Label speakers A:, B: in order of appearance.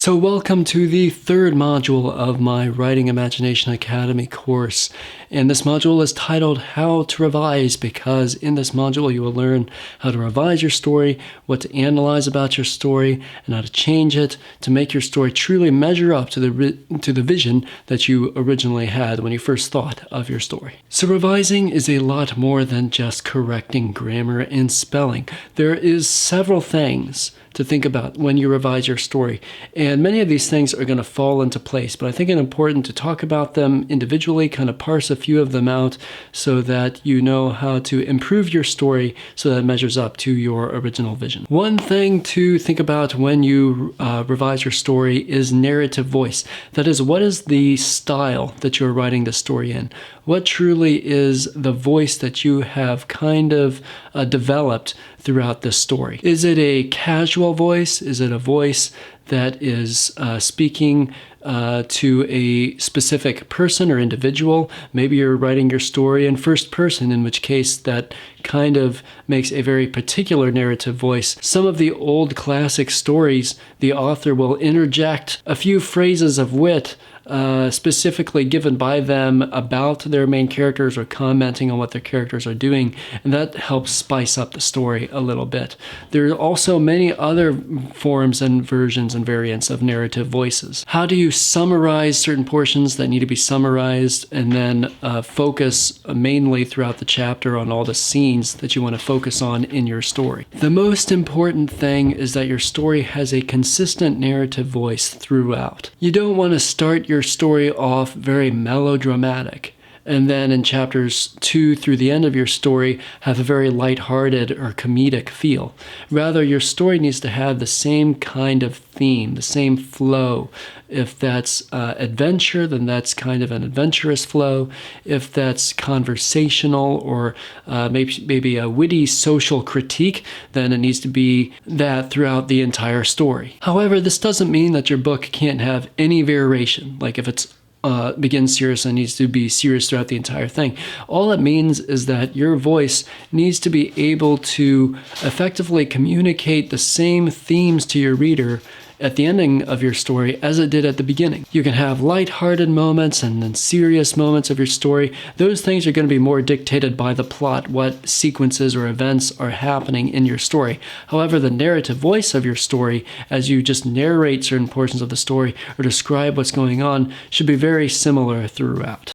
A: So welcome to the third module of my Writing Imagination Academy course. And this module is titled How to Revise, because in this module you will learn how to revise your story, what to analyze about your story, and how to change it to make your story truly measure up to the vision that you originally had when you first thought of your story. So revising is a lot more than just correcting grammar and spelling. There is several things to think about when you revise your story. And many of these things are going to fall into place, but I think it's important to talk about them individually, kind of parse a few of them out so that you know how to improve your story so that it measures up to your original vision. One thing to think about when you revise your story is narrative voice. That is, what is the style that you're writing the story in? What truly is the voice that you have kind of developed throughout this story? Is it a casual voice? Is it a voice that is speaking to a specific person or individual? Maybe you're writing your story in first person, in which case that kind of makes a very particular narrative voice. Some of the old classic stories, the author will interject a few phrases of wit specifically given by them about their main characters or commenting on what their characters are doing, and that helps spice up the story a little bit. There are also many other forms and versions and variants of narrative voices. How do you summarize certain portions that need to be summarized and then focus mainly throughout the chapter on all the scenes that you want to focus on in your story? The most important thing is that your story has a consistent narrative voice throughout. You don't want to start your story off very melodramatic, and then in chapters 2 through the end of your story have a very lighthearted or comedic feel. Rather, your story needs to have the same kind of theme, the same flow. If that's adventure, then that's kind of an adventurous flow. If that's conversational or maybe a witty social critique, then it needs to be that throughout the entire story. However, this doesn't mean that your book can't have any variation. Like if it's begins serious and needs to be serious throughout the entire thing. All it means is that your voice needs to be able to effectively communicate the same themes to your reader at the ending of your story as it did at the beginning. You can have lighthearted moments and then serious moments of your story. Those things are going to be more dictated by the plot, what sequences or events are happening in your story. However, the narrative voice of your story, as you just narrate certain portions of the story or describe what's going on, should be very similar throughout.